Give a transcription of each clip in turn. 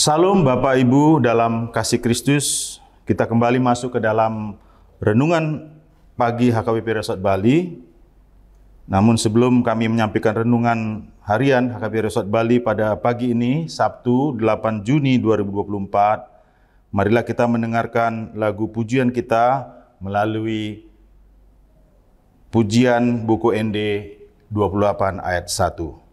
Salam Bapak Ibu dalam kasih Kristus. Kita kembali masuk ke dalam renungan pagi HKBP Resort Bali. Namun sebelum kami menyampaikan renungan harian HKBP Resort Bali pada pagi ini, Sabtu 8 Juni 2024, marilah kita mendengarkan lagu pujian kita melalui pujian buku ND 28 ayat 1.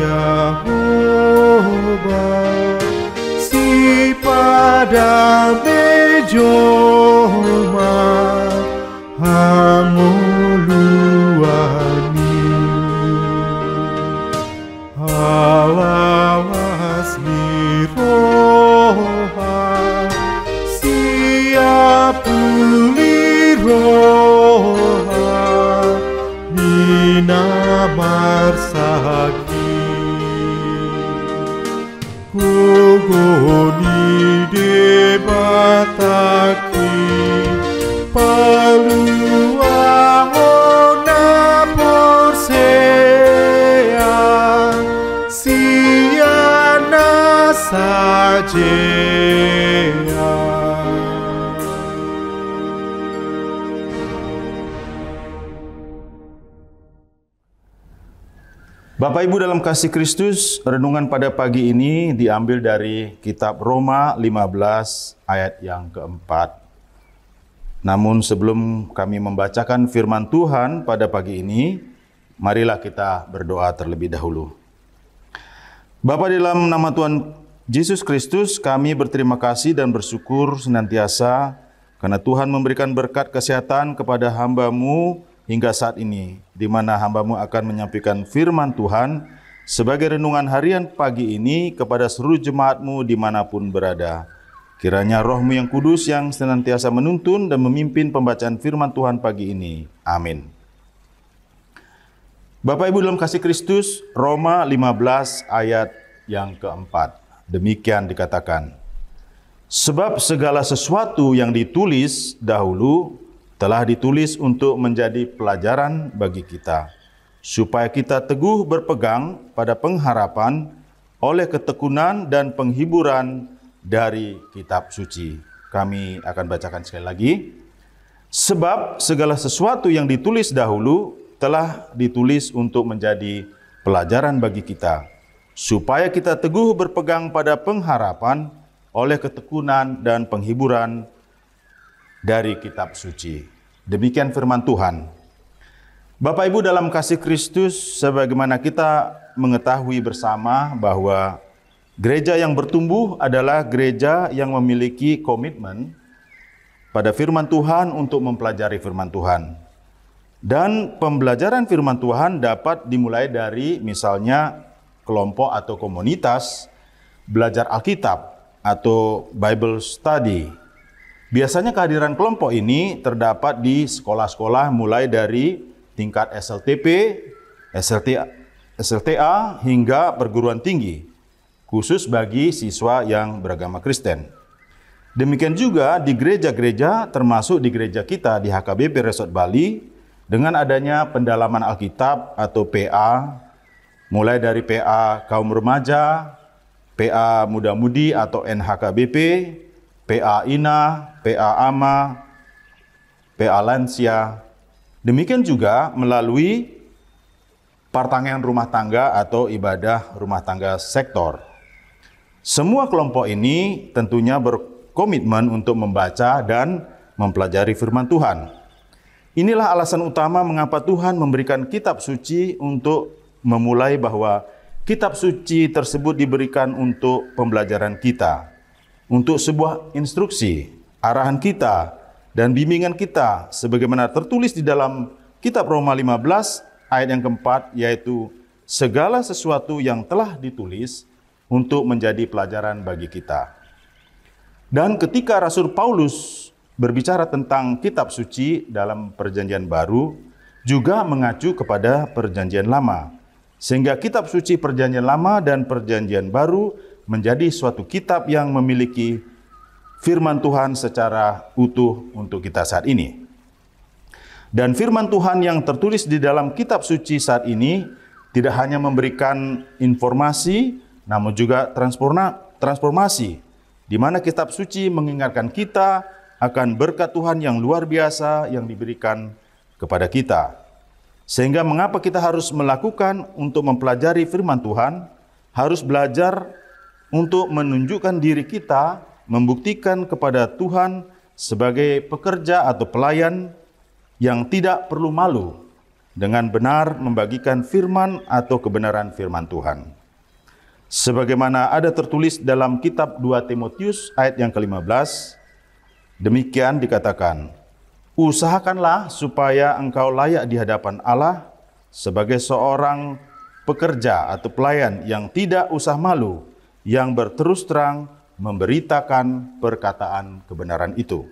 Jehovah si pada mejoma hamuluani alawas miroha siapuliroha minamarsaki Kugoni debataki paluahona porsea siana sajea. Bapak Ibu dalam kasih Kristus, renungan pada pagi ini diambil dari kitab Roma 15 ayat yang keempat. Namun sebelum kami membacakan firman Tuhan pada pagi ini, marilah kita berdoa terlebih dahulu. Bapa, dalam nama Tuhan Yesus Kristus, kami berterima kasih dan bersyukur senantiasa karena Tuhan memberikan berkat kesehatan kepada hamba-Mu hingga saat ini, di mana hamba-Mu akan menyampaikan firman Tuhan sebagai renungan harian pagi ini kepada seluruh jemaat-Mu dimanapun berada. Kiranya Roh-Mu yang kudus yang senantiasa menuntun dan memimpin pembacaan firman Tuhan pagi ini. Amin. Bapak Ibu dalam kasih Kristus, Roma 15 ayat yang keempat. Demikian dikatakan, sebab segala sesuatu yang ditulis dahulu telah ditulis untuk menjadi pelajaran bagi kita, supaya kita teguh berpegang pada pengharapan oleh ketekunan dan penghiburan dari kitab suci. Kami akan bacakan sekali lagi. Sebab segala sesuatu yang ditulis dahulu telah ditulis untuk menjadi pelajaran bagi kita, supaya kita teguh berpegang pada pengharapan oleh ketekunan dan penghiburan dari kitab suci. Demikian firman Tuhan. Bapak Ibu dalam kasih Kristus, sebagaimana kita mengetahui bersama bahwa gereja yang bertumbuh adalah gereja yang memiliki komitmen pada firman Tuhan untuk mempelajari firman Tuhan. Dan pembelajaran firman Tuhan dapat dimulai dari misalnya kelompok atau komunitas belajar Alkitab atau Bible study. Biasanya kehadiran kelompok ini terdapat di sekolah-sekolah mulai dari tingkat SLTP, SLTA hingga perguruan tinggi, khusus bagi siswa yang beragama Kristen. Demikian juga di gereja-gereja, termasuk di gereja kita di HKBP Resort Bali, dengan adanya pendalaman Alkitab atau PA, mulai dari PA kaum remaja, PA muda-mudi atau NHKBP, PA INA, PA AMA, PA lansia. Demikian juga melalui pertanggungan rumah tangga atau ibadah rumah tangga sektor. Semua kelompok ini tentunya berkomitmen untuk membaca dan mempelajari firman Tuhan. Inilah alasan utama mengapa Tuhan memberikan kitab suci untuk memulai bahwa kitab suci tersebut diberikan untuk pembelajaran kita, untuk sebuah instruksi, arahan kita, dan bimbingan kita, sebagaimana tertulis di dalam kitab Roma 15 ayat yang keempat, yaitu segala sesuatu yang telah ditulis untuk menjadi pelajaran bagi kita. Dan ketika Rasul Paulus berbicara tentang kitab suci dalam Perjanjian Baru juga mengacu kepada Perjanjian Lama. Sehingga kitab suci Perjanjian Lama dan Perjanjian Baru menjadi suatu kitab yang memiliki firman Tuhan secara utuh untuk kita saat ini. Dan firman Tuhan yang tertulis di dalam kitab suci saat ini tidak hanya memberikan informasi, namun juga transformasi, di mana kitab suci mengingatkan kita akan berkat Tuhan yang luar biasa yang diberikan kepada kita. Sehingga mengapa kita harus melakukan untuk mempelajari firman Tuhan, harus belajar untuk menunjukkan diri kita, membuktikan kepada Tuhan sebagai pekerja atau pelayan yang tidak perlu malu dengan benar membagikan firman atau kebenaran firman Tuhan. Sebagaimana ada tertulis dalam kitab 2 Timotius ayat yang ke-15, demikian dikatakan, usahakanlah supaya engkau layak di hadapan Allah sebagai seorang pekerja atau pelayan yang tidak usah malu, yang berterus terang memberitakan perkataan kebenaran itu.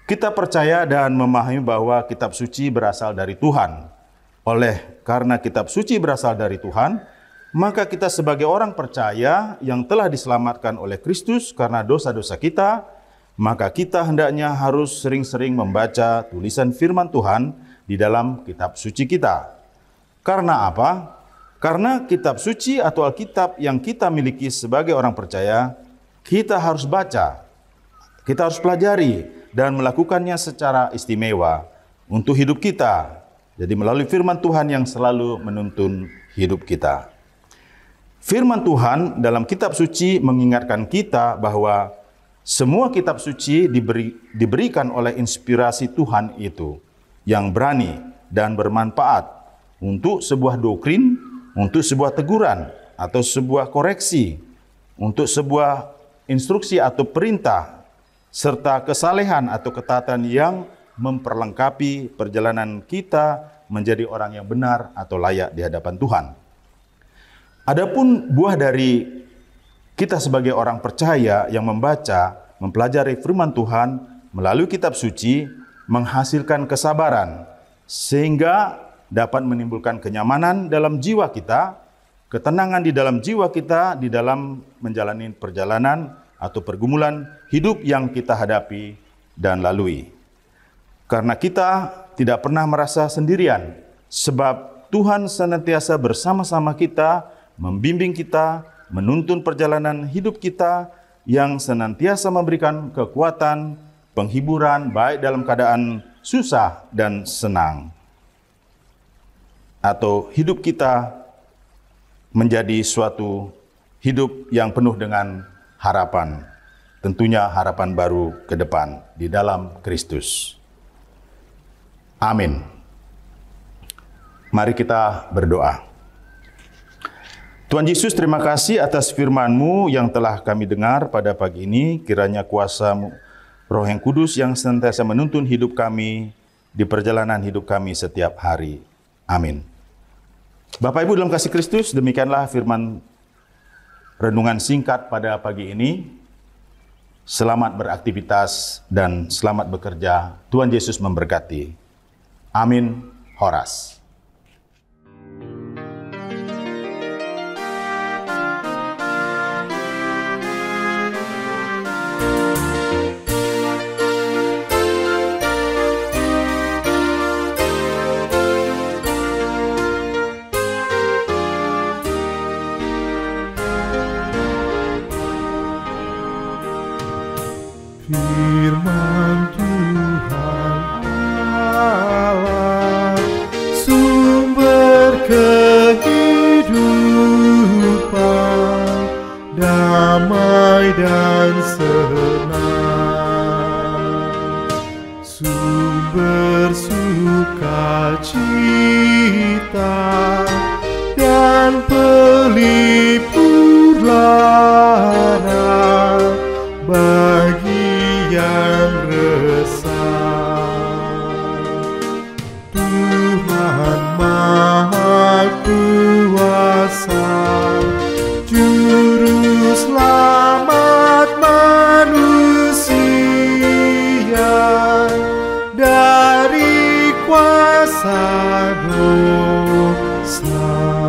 Kita percaya dan memahami bahwa kitab suci berasal dari Tuhan. Karena kitab suci berasal dari Tuhan, maka kita sebagai orang percaya yang telah diselamatkan oleh Kristus karena dosa-dosa kita, maka kita hendaknya harus sering-sering membaca tulisan firman Tuhan di dalam kitab suci kita. Karena apa? Karena kitab suci atau Alkitab yang kita miliki sebagai orang percaya, kita harus baca, kita harus pelajari, dan melakukannya secara istimewa untuk hidup kita. Jadi melalui firman Tuhan yang selalu menuntun hidup kita. Firman Tuhan dalam kitab suci mengingatkan kita bahwa semua kitab suci diberikan oleh inspirasi Tuhan itu yang berani dan bermanfaat untuk sebuah doktrin, untuk sebuah teguran atau sebuah koreksi, untuk sebuah instruksi atau perintah, serta kesalehan atau ketaatan yang memperlengkapi perjalanan kita menjadi orang yang benar atau layak di hadapan Tuhan. Adapun buah dari kita sebagai orang percaya yang membaca, mempelajari firman Tuhan melalui kitab suci menghasilkan kesabaran sehingga dapat menimbulkan kenyamanan dalam jiwa kita, ketenangan di dalam jiwa kita di dalam menjalani perjalanan atau pergumulan hidup yang kita hadapi dan lalui. Karena kita tidak pernah merasa sendirian, sebab Tuhan senantiasa bersama-sama kita, membimbing kita, menuntun perjalanan hidup kita, yang senantiasa memberikan kekuatan, penghiburan, baik dalam keadaan susah dan senang. Atau hidup kita menjadi suatu hidup yang penuh dengan harapan, tentunya harapan baru ke depan di dalam Kristus. Amin. Mari kita berdoa. Tuhan Yesus, terima kasih atas firman-Mu yang telah kami dengar pada pagi ini. Kiranya kuasa-Mu, Roh yang Kudus yang senantiasa menuntun hidup kami di perjalanan hidup kami setiap hari. Amin. Bapak Ibu dalam kasih Kristus, demikianlah firman renungan singkat pada pagi ini. Selamat beraktivitas dan selamat bekerja. Tuhan Yesus memberkati. Amin. Horas. Firman Tuhan Allah, sumber kehidupan, damai dan senang, sumber sukacita dan pelipur lara bagi yang resah. Tuhan Maha Kuasa, Juru Selamat manusia, rasa dosa.